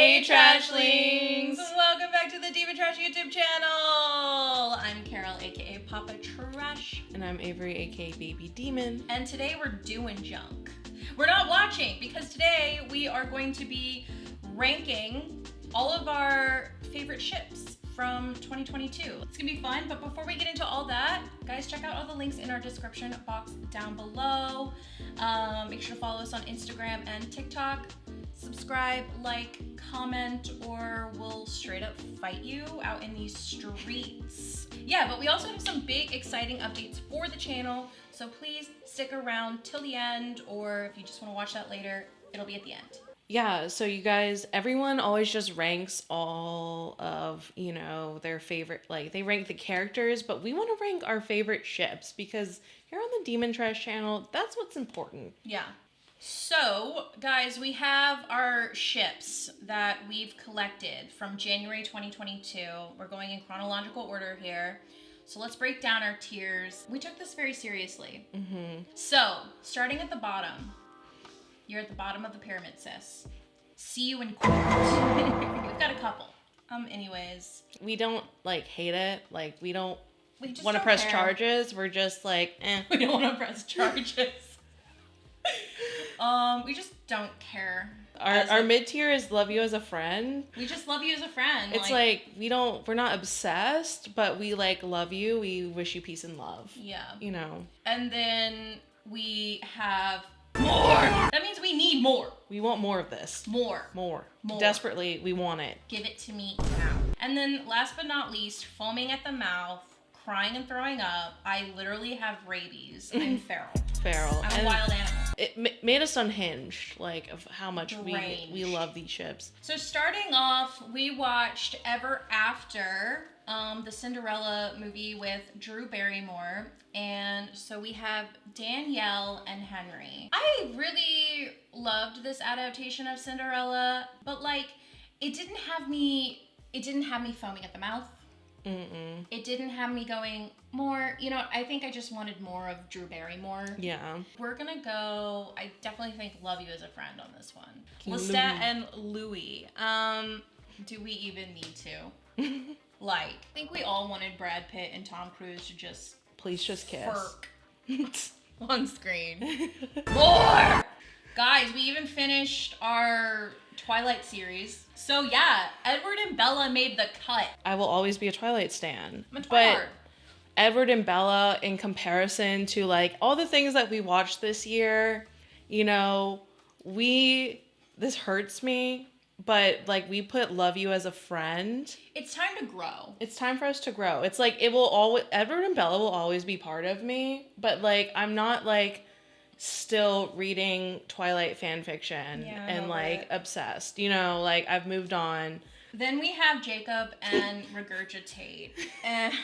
Hey Trashlings! Welcome back to the Diva Trash YouTube channel! I'm Carol, aka Papa Trash. And I'm Avery, aka Baby Demon. And today we're doing junk. We're not watching, because today we are going to be ranking all of our favorite ships from 2022. It's gonna be fun, but before we get into all that, guys, check out all the links in our description box down below. Make sure to follow us on Instagram and TikTok. Subscribe, like, comment, or we'll straight up fight you out in these streets. Yeah, but we also have some big, exciting updates for the channel, so please stick around till the end, or if you just want to watch that later, it'll be at the end. Yeah, so you guys, everyone always just ranks all of, their favorite, they rank the characters, but we want to rank our favorite ships, because here on the Demon Trash channel, that's what's important. Yeah. So, guys, we have our ships that we've collected from January 2022. We're going in chronological order here. So let's break down our tiers. We took this very seriously. Mm-hmm. So, starting at the bottom. You're at the bottom of the pyramid, sis. See you in court. We've got a couple. Anyways. We don't, hate it. We don't want to press charges. We're just We don't want to press charges. We just don't care. Our mid-tier is love you as a friend. We just love you as a friend. It's we're not obsessed, but we love you. We wish you peace and love. Yeah. And then we have more. That means we need more. We want more of this. More. Desperately, we want it. Give it to me now. And then last but not least, foaming at the mouth, crying and throwing up. I literally have rabies. I'm feral. I'm a wild animal. It made us unhinged, of how much we love these ships. So starting off, we watched Ever After, the Cinderella movie with Drew Barrymore. And so we have Danielle and Henry. I really loved this adaptation of Cinderella, but it didn't have me foaming at the mouth. Mm-mm. It didn't have me going more, I think I just wanted more of Drew Barrymore. Yeah. We're gonna go, I definitely think Love You as a Friend on this one. Lestat and Louis. Do we even need to? I think we all wanted Brad Pitt and Tom Cruise to just... Please just kiss. Furk on screen. More! Guys, we even finished our Twilight series. So yeah, Edward and Bella made the cut. I will always be a Twilight stan. I'm a Twilight. Edward and Bella, in comparison to all the things that we watched this year, this hurts me, but we put Love You as a Friend. It's time to grow. It's time for us to grow. It's it will always, Edward and Bella will always be part of me, but I'm not still reading Twilight fan fiction and obsessed, I've moved on. Then we have Jacob and Regurgitate. And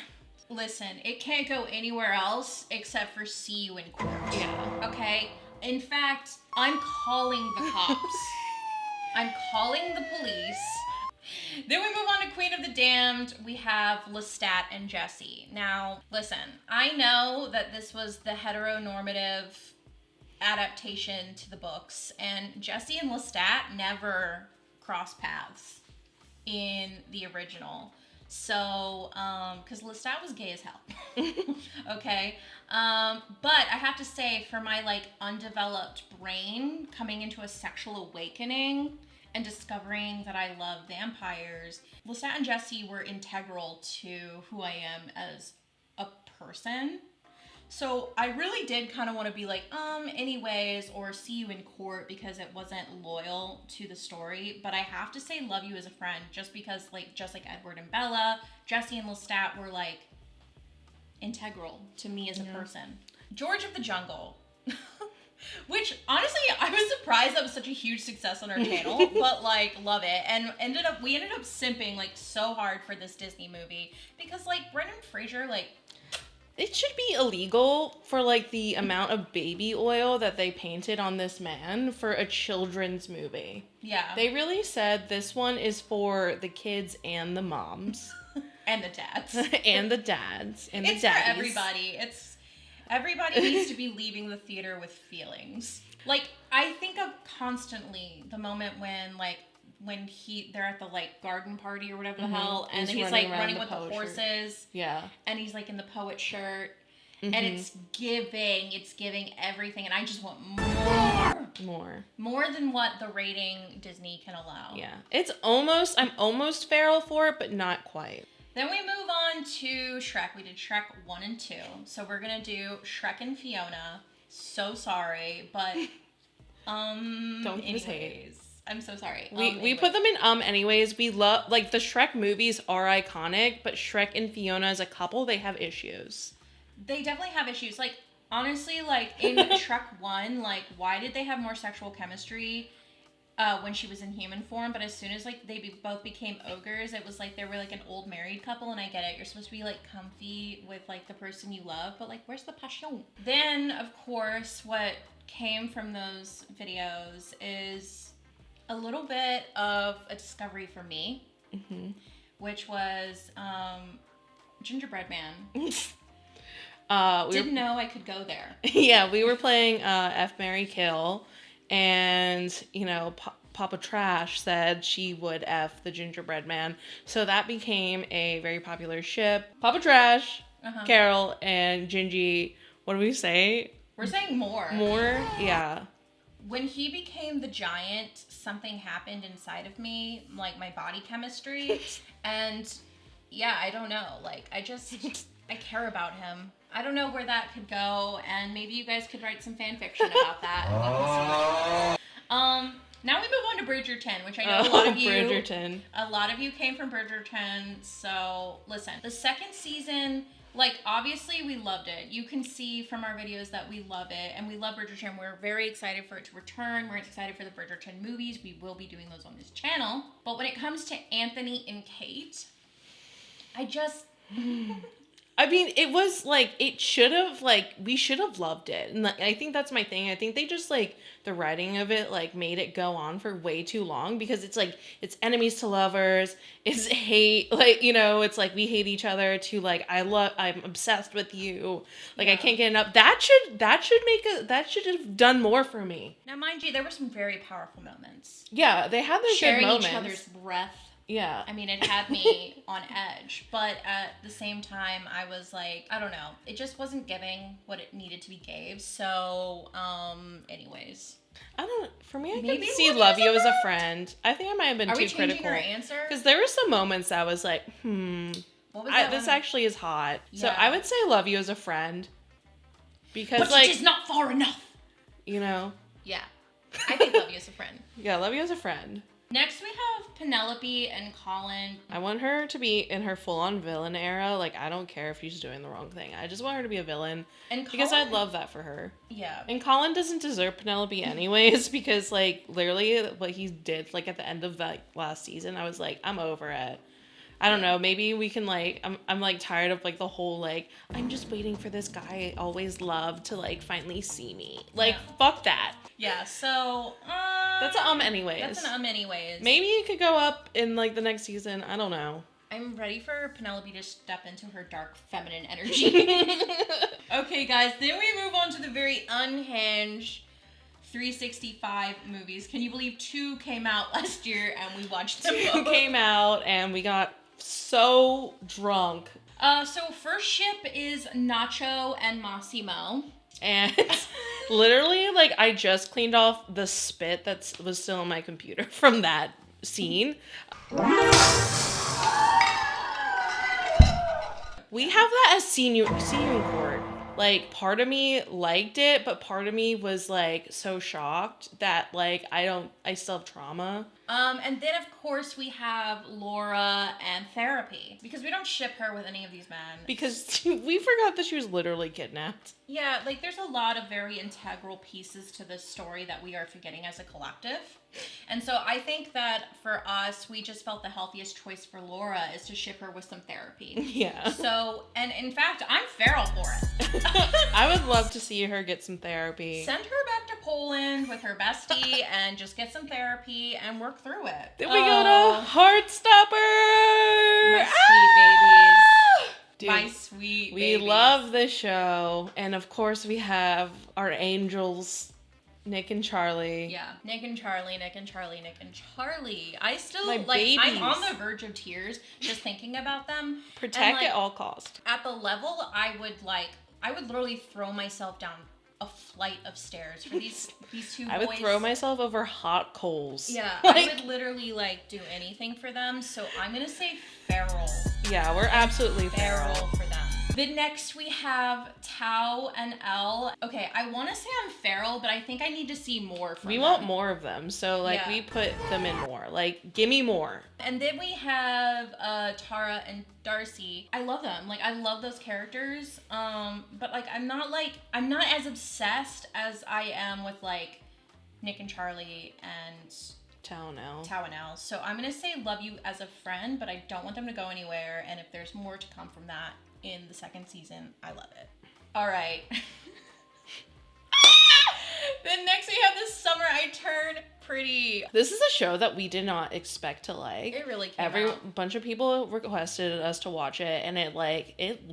listen, it can't go anywhere else except for See You in Court. Yeah. Okay? In fact, I'm calling the cops. I'm calling the police. Then we move on to Queen of the Damned. We have Lestat and Jessie. Now, listen, I know that this was the heteronormative adaptation to the books, and Jessie and Lestat never cross paths in the original. So, because Lestat was gay as hell. Okay? But I have to say, for my, undeveloped brain coming into a sexual awakening and discovering that I love vampires, Lestat and Jessie were integral to who I am as a person. So I really did kind of want to be anyways, or See You in Court, because it wasn't loyal to the story. But I have to say Love You as a Friend, just because just like Edward and Bella, Jessie and Lestat were integral to me as a person. George of the Jungle. Which, honestly, I was surprised that was such a huge success on our channel, but, love it. And we ended up simping, so hard for this Disney movie, because, Brendan Fraser, it should be illegal for the amount of baby oil that they painted on this man for a children's movie. Yeah. They really said this one is for the kids and the moms. And the dads. And the dads. And the daddies. It's for everybody. Everybody needs to be leaving the theater with feelings. I think of constantly the moment when, when they're at the like garden party or whatever the hell, and then he's like running with the horses. Yeah. And he's like in the poet shirt. And it's giving everything, and I just want more than what the rating Disney can allow. Yeah. I'm almost feral for it, but not quite. Then we move on to Shrek. We did Shrek 1 and 2. So we're going to do Shrek and Fiona. So sorry, but don't anyways. I'm so sorry. We put them in anyways. We love, like, the Shrek movies are iconic, but Shrek and Fiona as a couple, they have issues. They definitely have issues. Like, honestly, like, in Shrek 1, like, why did they have more sexual chemistry when she was in human form? But as soon as, like, they both became ogres, it was like they were, like, an old married couple, and I get it. You're supposed to be, like, comfy with, like, the person you love, but, like, where's the passion? Then, of course, what came from those videos is a little bit of a discovery for me, which was Gingerbread Man. Didn't know I could go there. Yeah, we were playing F, Marry, Kill, and, you know, Papa Trash said she would F the Gingerbread Man. So that became a very popular ship. Papa Trash, Carol, and Gingy, what do we say? We're saying more. More? Yeah. When he became the giant, something happened inside of me, like my body chemistry. And yeah, I don't know. Like, I care about him. I don't know where that could go, and maybe you guys could write some fan fiction about that. Now we move on to Bridgerton, which I know a lot of you. Bridgerton. A lot of you came from Bridgerton, so listen. The second season, like, obviously we loved it. You can see from our videos that we love it, and we love Bridgerton. We're very excited for it to return. We're excited for the Bridgerton movies. We will be doing those on this channel. But when it comes to Anthony and Kate, I mean, it was, like, it should have, like, we should have loved it. And I think that's my thing. I think they just, like, the writing of it, like, made it go on for way too long. Because it's, like, it's enemies to lovers. It's hate. Like, you know, it's, like, we hate each other to, like, I'm obsessed with you. Like, I can't get enough. That should have done more for me. Now, mind you, there were some very powerful moments. Yeah, they had their good moments. Sharing each other's breath. Yeah. I mean, it had me on edge, but at the same time, I was like, I don't know. It just wasn't giving what it needed to be gave. So, anyways. For me, I could see Love You as a friend. I think I might have been too critical. Are we changing our answer? Because there were some moments I was like, What was that this actually is hot. Yeah. So I would say Love You as a friend. Because, but it is not far enough. You know? Yeah. I think Love You as a friend. Yeah, Love You as a friend. Next, we have Penelope and Colin. I want her to be in her full-on villain era. Like, I don't care if she's doing the wrong thing. I just want her to be a villain. Because I'd love that for her. Yeah. And Colin doesn't deserve Penelope anyways, because, like, literally what he did, like, at the end of that last season, I was like, I'm over it. I don't know, maybe we can, like, I'm like, tired of, like, the whole, like, I'm just waiting for this guy I always loved to, like, finally see me. Like, fuck that. Yeah, so, that's an anyways. That's an anyways. Maybe it could go up in, like, the next season. I don't know. I'm ready for Penelope to step into her dark feminine energy. Okay, guys, then we move on to the very unhinged 365 movies. Can you believe 2 came out last year and we watched them both? 2 came out and we got so drunk. So first ship is Nacho and Massimo. And literally, like, I just cleaned off the spit that was still on my computer from that scene. We have that as senior court. Like, part of me liked it, but part of me was, like, so shocked that, like, I still have trauma. And then, of course, we have Laura and Therapy. Because we don't ship her with any of these men. Because we forgot that she was literally kidnapped. Yeah, like, there's a lot of very integral pieces to this story that we are forgetting as a collective. And so I think that for us, we just felt the healthiest choice for Laura is to ship her with some therapy. Yeah. So, and in fact, I'm feral for it. I would love to see her get some therapy. Send her back to Poland with her bestie and just get some therapy and work through it. Then we go to Heartstopper! My sweet babies. Dude, my sweet we babies. love this show. And of course we have our angels, Nick and Charlie. Yeah, Nick and Charlie. I still, My like, babies. I'm on the verge of tears just thinking about them. Protect and, at all cost. At the level I would literally throw myself down a flight of stairs for these two boys. I would throw myself over hot coals. Yeah, I would literally, like, do anything for them. So I'm going to say feral. Yeah, we're absolutely feral for them. Then next we have Tao and Elle. Okay, I want to say I'm feral, but I think I need to see more from them. We want more of them, so, like, we put them in more. Like, give me more. And then we have Tara and Darcy. I love them. Like, I love those characters. But, like, I'm not as obsessed as I am with, like, Nick and Charlie and Tao and Elle. So I'm going to say love you as a friend, but I don't want them to go anywhere. And if there's more to come from that in the second season, I love it. All right. Then next we have This Summer I Turned Pretty. This is a show that we did not expect to like. It really came out. Bunch of people requested us to watch it, and it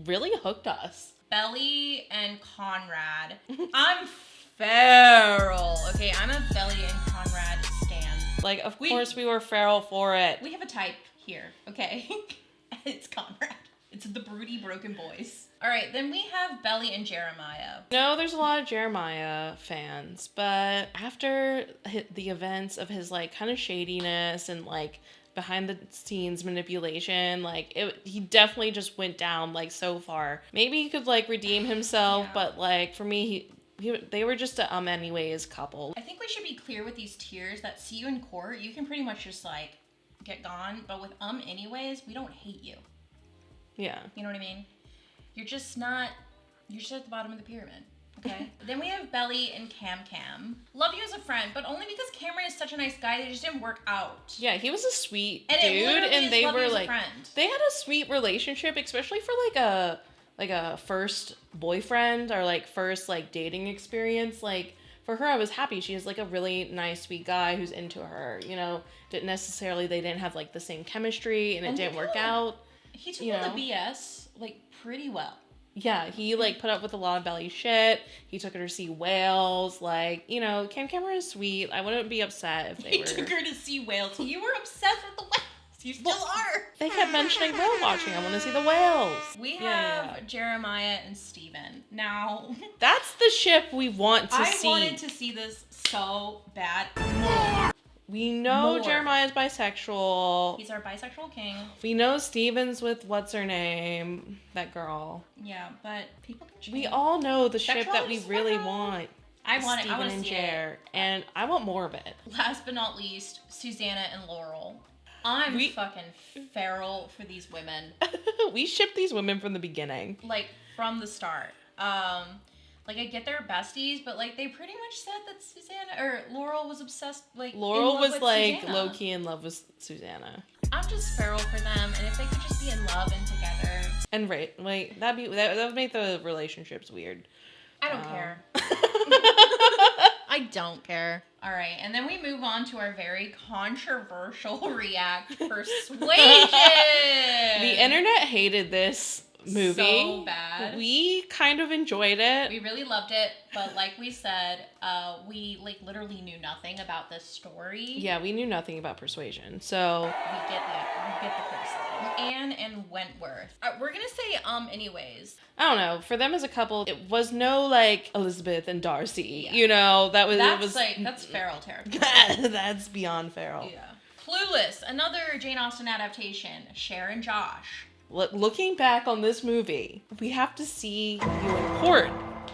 really hooked us. Belly and Conrad. I'm feral. Okay, I'm a Belly and Conrad stan. Like, of course we were feral for it. We have a type here, okay? It's Conrad. It's the broody broken boys. All right, then we have Belly and Jeremiah. No, there's a lot of Jeremiah fans, but after the events of his, like, kind of shadiness and, like, behind the scenes manipulation, like, he definitely just went down, like, so far. Maybe he could, like, redeem himself, but, like, for me, they were just a anyways couple. I think we should be clear with these tiers that see you in court, you can pretty much just, like, get gone, but with anyways, we don't hate you. Yeah. You know what I mean? You're just at the bottom of the pyramid, okay? Then we have Belly and Cam. Love you as a friend, but only because Cameron is such a nice guy, they just didn't work out. Yeah, he was a sweet dude, and they love were you as like, a friend. they had a sweet relationship, especially for like a first boyfriend or like first like dating experience. Like, for her, I was happy. She has like a really nice, sweet guy who's into her. You know, they didn't have like the same chemistry, and it didn't work out. He took all the BS, like, pretty well. Yeah, he, like, put up with a lot of Belly shit. He took her to see whales. Like, you know, Cameron is sweet. I wouldn't be upset if they were... He took her to see whales. You were obsessed with the whales. You still are. They kept mentioning whale watching. I want to see the whales. We have Jeremiah and Steven. Now... That's the ship we want to see. I wanted to see this so bad. We know Jeremiah's bisexual. He's our bisexual king. We know Steven's with what's her name, that girl. Yeah, but people can change. We all know the ship that we really want. I want Steven it. I want to and see Jer, it. and I want more of it. Last but not least, Susanna and Laurel. I'm fucking feral for these women. We shipped these women from the beginning. Like, from the start. Like, I get they're besties, but, like, they pretty much said that Laurel was obsessed, like, Laurel was, like, Susanna. low-key in love with Susanna. I'm just feral for them, and if they could just be in love and together. And that would make the relationships weird. I don't care. I don't care. All right, and then we move on to our very controversial react, Persuasion! The internet hated this movie. So bad. We kind of enjoyed it. We really loved it, but like we said, we like literally knew nothing about this story. Yeah, we knew nothing about Persuasion, so we get the person. Anne and Wentworth. We're gonna say anyways. I don't know. For them as a couple, it was no like Elizabeth and Darcy. Yeah. You know, that's feral territory. That's beyond feral. Yeah. Clueless, another Jane Austen adaptation. Cher and Josh. Looking back on this movie, we have to see you in court.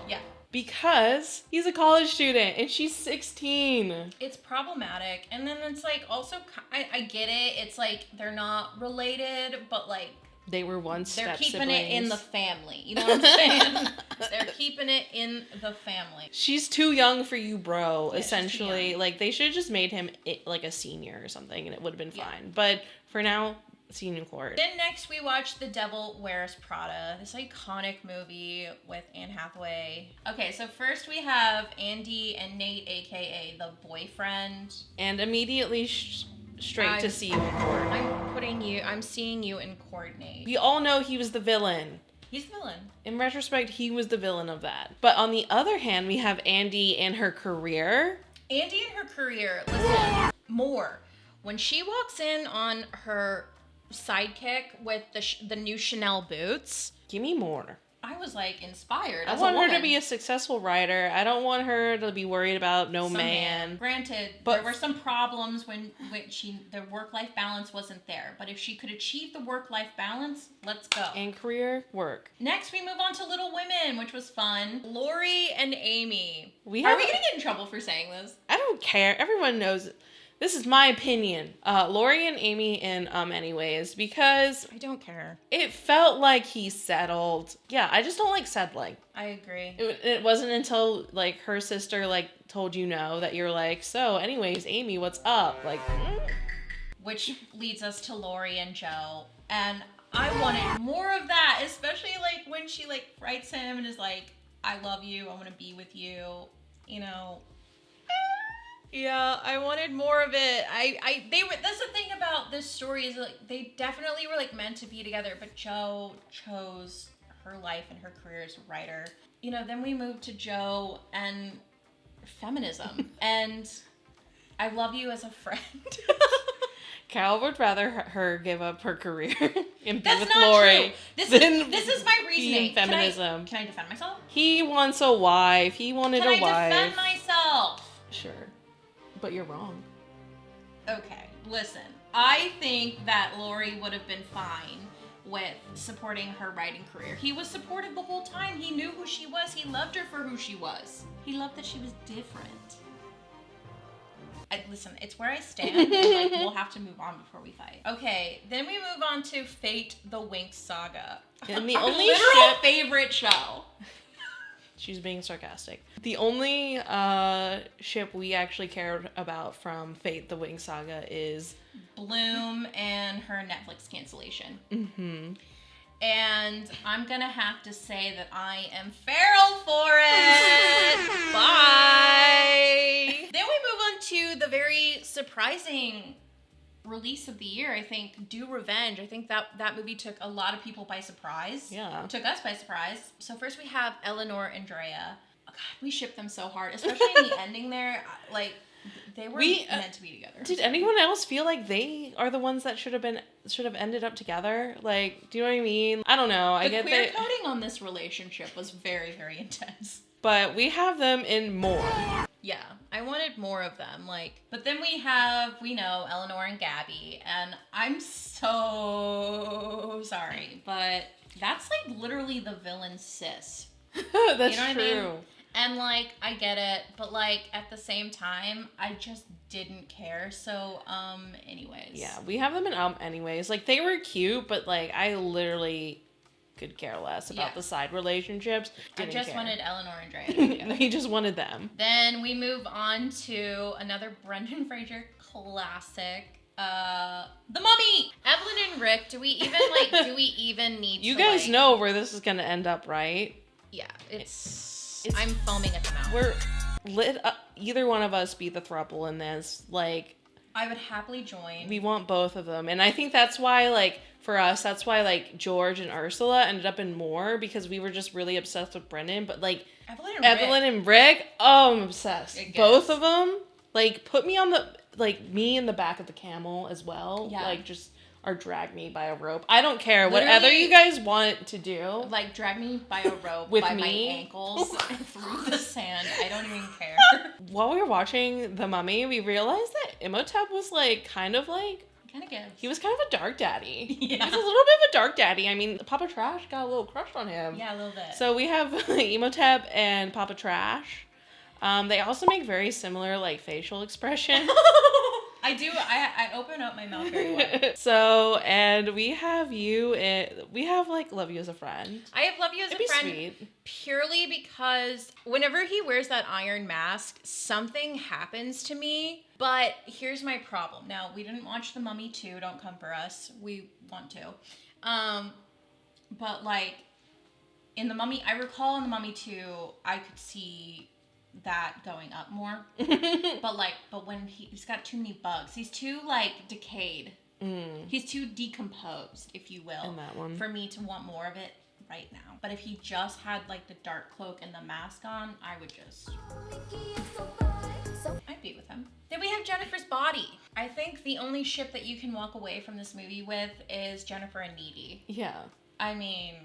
Yeah. Because he's a college student and she's 16. It's problematic. And then it's like, also, I get it. It's like, they're not related, but like, they were once step siblings. They're keeping it in the family. You know what I'm saying? They're keeping it in the family. She's too young for you, bro, essentially. Like, they should have just made him like a senior or something and it would have been fine. But for now, senior court. Then next we watched The Devil Wears Prada, this iconic movie with Anne Hathaway. Okay, so first we have Andy and Nate, aka the boyfriend. And immediately straight to see you in court. I'm seeing you in court, Nate. We all know he was the villain. He's the villain. In retrospect, he was the villain of that. But on the other hand, we have Andy and her career. Andy and her career, listen, more. When she walks in on her sidekick with the new Chanel boots. Give me more. I was like inspired. I want her to be a successful writer. I don't want her to be worried about some man. Granted, there were some problems when the work-life balance wasn't there. But if she could achieve the work-life balance, let's go. And career work. Next, we move on to Little Women, which was fun. Lori and Amy. Are we going to get in trouble for saying this? I don't care. Everyone knows it. This is my opinion. Lori and Amy in Anyways, because I don't care. It felt like he settled. Yeah, I just don't like settling. I agree. It wasn't until like her sister like told you no that you're like, so anyways, Amy, what's up? Like, Which leads us to Lori and Joe, and I wanted more of that, especially like when she like writes him and is like, I love you, I want to be with you, you know. Yeah, I wanted more of it. That's the thing about this story is like they definitely were like meant to be together, but Joe chose her life and her career as a writer. You know, then we moved to Joe and feminism and I love you as a friend. Cal would rather her give up her career and be That's with not Lori. True. This is my reasoning. Feminism. Can I defend myself? He wants a wife. He wanted a wife. Can I defend myself? Sure. But you're wrong. Okay, listen. I think that Lori would have been fine with supporting her writing career. He was supportive the whole time. He knew who she was. He loved her for who she was. He loved that she was different. Listen, it's where I stand, and like, we'll have to move on before we fight. Okay, then we move on to Fate the Winx Saga. And the only favorite show. She's being sarcastic. The only ship we actually cared about from Fate the Winx Saga is Bloom and her Netflix cancellation. Mm-hmm. And I'm gonna have to say that I am feral for it. Bye. Then we move on to the very surprising release of the year, I think, Do Revenge. I think that movie took a lot of people by surprise. Yeah. Took us by surprise. So first we have Eleanor and Drea. Oh God, we shipped them so hard, especially in the ending there. Like, they were meant to be together. Did anyone else feel like they are the ones that should have ended up together? Like, do you know what I mean? I don't know. I get queer coding on this relationship was very, very intense. But we have them in more. Yeah, I wanted more of them. Like, but then we know Eleanor and Gabby, and I'm so sorry, but that's like literally the villain's sis. That's you know what true. I mean? And like, I get it, but like at the same time, I just didn't care. So, anyways. Yeah, we have them in Anyways. Like, they were cute, but like, I literally could care less about the side relationships. I just wanted Eleanor and Drea. He just wanted them. Then we move on to another Brendan Fraser classic. The Mummy! Evelyn and Rick, do we even need you to, guys know where this is gonna end up, right? Yeah, I'm foaming at the mouth. We're lit up. Either one of us be the throuple in this. Like, I would happily join. We want both of them. And I think that's why, like, for us, that's why, like, George and Ursula ended up in more, because we were just really obsessed with Brendan. But, like, Evelyn and Rick, oh, I'm obsessed. Both of them, like, put me on me in the back of the camel as well. Yeah. Like, just, or drag me by a rope. I don't care. Literally, whatever you guys want to do. Like, drag me by a rope with my ankles through the sand. I don't even care. While we were watching The Mummy, we realized that Imhotep was, like, kind of gives. He was kind of a dark daddy. Yeah. He was a little bit of a dark daddy. I mean, Papa Trash got a little crush on him. Yeah, a little bit. So we have Imhotep and Papa Trash. They also make very similar, like, facial expression. I do. I open up my mouth very well. So, and we have like, Love You as a Friend. I have Love You as a Friend. Sweet. Purely because whenever he wears that iron mask, something happens to me. But here's my problem. Now, we didn't watch The Mummy 2. Don't come for us. We want to. But, like, in The Mummy, I recall in The Mummy 2, I could see that going up more. but when he's got too many bugs. He's too, like, decayed. He's too decomposed, if you will. In that one. For me to want more of it. right now. But if he just had like the dark cloak and the mask on, I would just... I'd be with him. Then we have Jennifer's body. I think the only ship that you can walk away from this movie with is Jennifer and Needy. Yeah. I mean...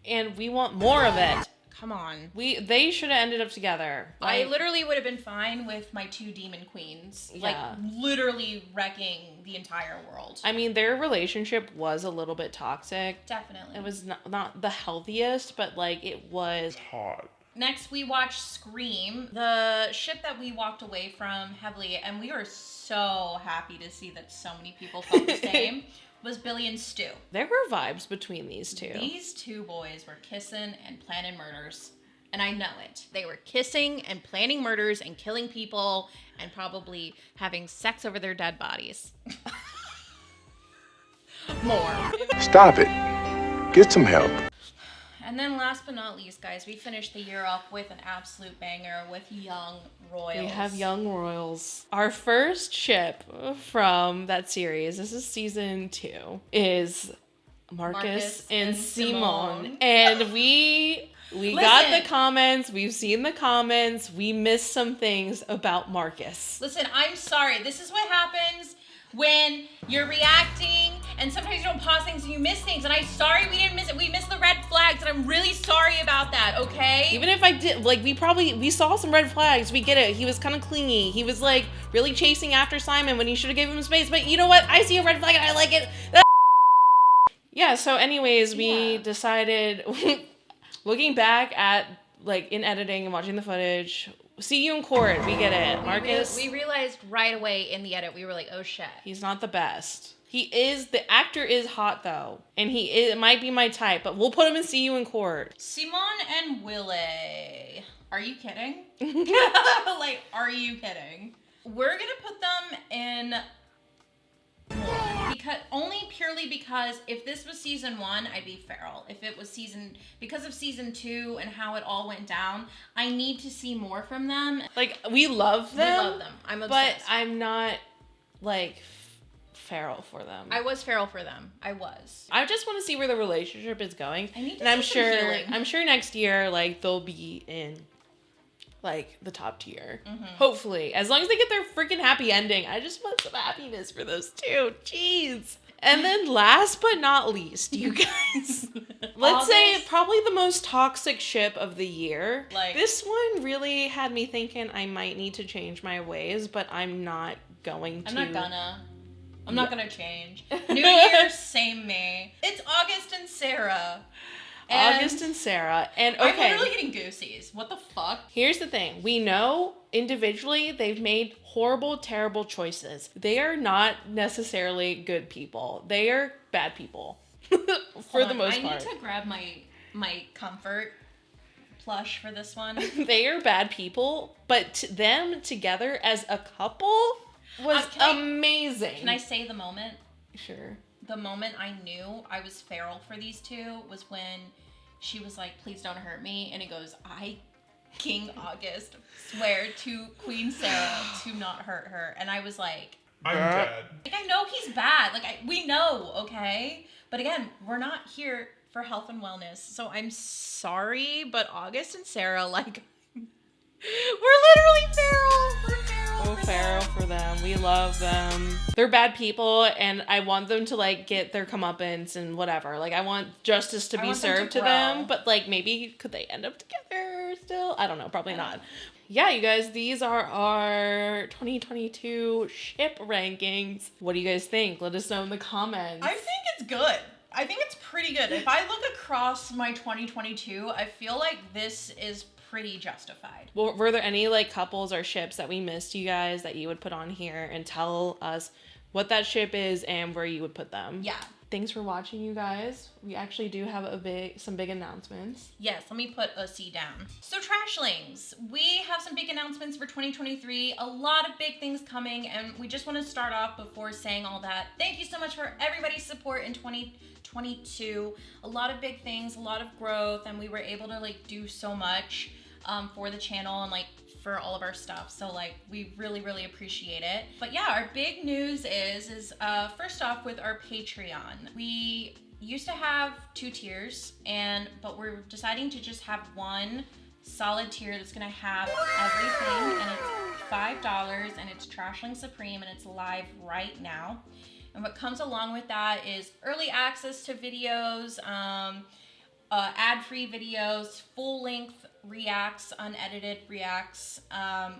And we want more of it. Come on. They should have ended up together. I literally would have been fine with my 2 demon queens. Yeah. Like, literally wrecking the entire world. I mean, their relationship was a little bit toxic. Definitely. It was not the healthiest, but, like, it was hot. Next, we watched Scream, the ship that we walked away from heavily, and we were so happy to see that so many people felt the same, was Billy and Stu. There were vibes between these two. These 2 boys were kissing and planning murders. And I know it. They were kissing and planning murders and killing people and probably having sex over their dead bodies. More. Stop it. Get some help. And then last but not least, guys, we finished the year off with an absolute banger with Young Royals. We have Young Royals. Our first ship from that series, this is season 2, is Marcus and Simone. And we got the comments. We've seen the comments. We missed some things about Marcus. Listen, I'm sorry. This is what happens when you're reacting and sometimes you don't pause things and you miss things. And I'm sorry we didn't miss it. We missed the red flags and I'm really sorry about that, okay? Even if I did, like, we saw some red flags. We get it. He was kind of clingy. He was, like, really chasing after Simon when he should have given him space. But you know what? I see a red flag and I like it. Yeah, so anyways, we decided, looking back at, like, in editing and watching the footage, see you in court. We get it. Marcus. We realized right away in the edit, we were like, oh shit. He's not the best. The actor is hot though. And it might be my type, but we'll put him in See You in Court. Simone and Willie. Are you kidding? Like, are you kidding? We're gonna put them in more. Purely because if this was season 1, I'd be feral. If it was because of season 2 and how it all went down, I need to see more from them. Like, we love them. We love them. I'm obsessed. But I'm not, like, feral for them. I was feral for them. I was. I just want to see where the relationship is going. I need to and see some healing. I'm sure next year, like, they'll be in, like, the top tier. Mm-hmm. Hopefully. As long as they get their freaking happy ending. I just want some happiness for those 2. Jeez. And then last but not least, you guys, let's say probably the most toxic ship of the year. Like, this one really had me thinking I might need to change my ways, but I'm not going to. I'm not gonna change. New Year, same me. It's August and Sarah. And And okay. I'm literally getting goosies. What the fuck? Here's the thing. We know individually they've made horrible, terrible choices. They are not necessarily good people. They are bad people. For the most part. I need to grab my comfort plush for this one. They are bad people, but them together as a couple was amazing. Can I say the moment? Sure. The moment I knew I was feral for these 2 was when she was like, please don't hurt me. And he goes, I, King August, swear to Queen Sarah to not hurt her. And I was like, I'm dead. Like, I know he's bad. Like, we know, okay? But again, we're not here for health and wellness. So I'm sorry, but August and Sarah, like, we're literally feral. We're feral for them. We love them. They're bad people, and I want them to, like, get their comeuppance and whatever. Like, I want justice to be served to them, but, like, maybe could they end up together still? I don't know. Probably not. Yeah, you guys, these are our 2022 ship rankings. What do you guys think? Let us know in the comments. I think it's good. I think it's pretty good. If I look across my 2022, I feel like this is pretty justified. Well, were there any, like, couples or ships that we missed, you guys, that you would put on here and tell us what that ship is and where you would put them? Yeah. Thanks for watching, you guys. We actually do have some big announcements. Yes, let me put a C down. So, Trashlings, we have some big announcements for 2023. A lot of big things coming, and we just want to start off before saying all that. Thank you so much for everybody's support in 2022. A lot of big things, a lot of growth, and we were able to, like, do so much for the channel and, like, for all of our stuff. So, like, we really, really appreciate it. But yeah, our big news is first off with our Patreon. We used to have 2 tiers, but we're deciding to just have one solid tier that's gonna have everything, and it's $5, and it's Trashling Supreme, and it's live right now. And what comes along with that is early access to videos, ad-free videos, full-length reacts, unedited reacts.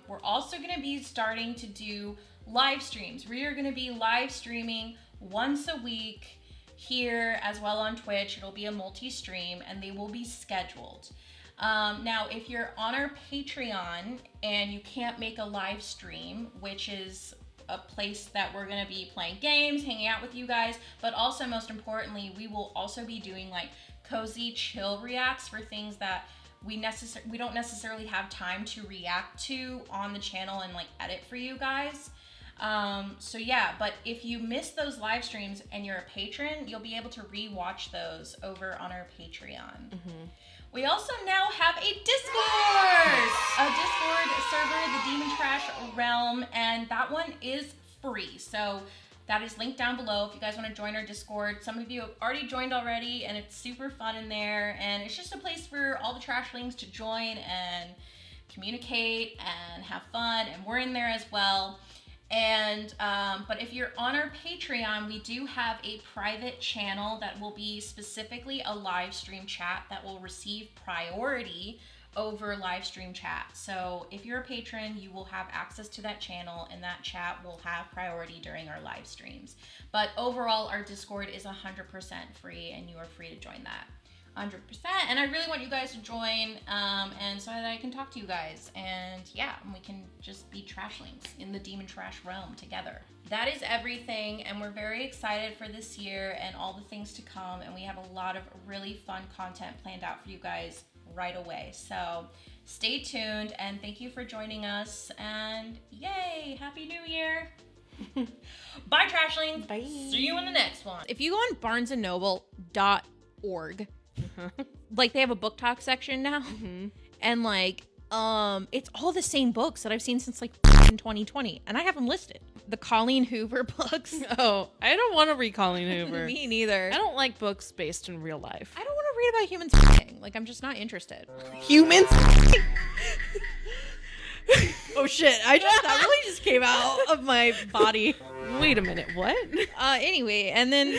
We're also going to be starting to do live streams. We are going to be live streaming once a week here as well on Twitch. It'll be a multi-stream, and they will be scheduled. Now, if you're on our Patreon and you can't make a live stream, which is a place that we're going to be playing games, hanging out with you guys, but also most importantly, we will also be doing like cozy chill reacts for things that we don't necessarily have time to react to on the channel and like edit for you guys. So yeah, but if you miss those live streams and you're a patron, you'll be able to re-watch those over on our Patreon. We also now have a Discord server, the Demon Trash Realm, and that one is free. So that is linked down below if you guys want to join our Discord. Some of you have already joined already, and it's super fun in there. And it's just a place for all the Trashlings to join and communicate and have fun. And we're in there as well. And but if you're on our Patreon, we do have a private channel that will be specifically a live stream chat that will receive priority over live stream chat. So if you're a patron, you will have access to that channel, and that chat will have priority during our live streams. But overall, our Discord is 100% free, and you are free to join that 100%. And I really want you guys to join, and so that I can talk to you guys, and yeah, we can just be trashlings in the Demon Trash realm together. That is everything, and we're very excited for this year and all the things to come, and we have a lot of really fun content planned out for you guys right away. So stay tuned, and thank you for joining us, and yay, Happy New Year. Bye, Trashlings. Bye. See you in the next one. If you go on barnesandnoble.org, like they have a book talk section now, and like it's all the same books that I've seen since like 2020, and I have them listed. The Colleen Hoover books. Oh, I don't want to read Colleen Hoover. Me neither. I don't like books based in real life. I don't want to read about humans f***ing. Like, I'm just not interested. Humans. Oh shit! That really just came out of my body. Wait a minute, what? Anyway, and then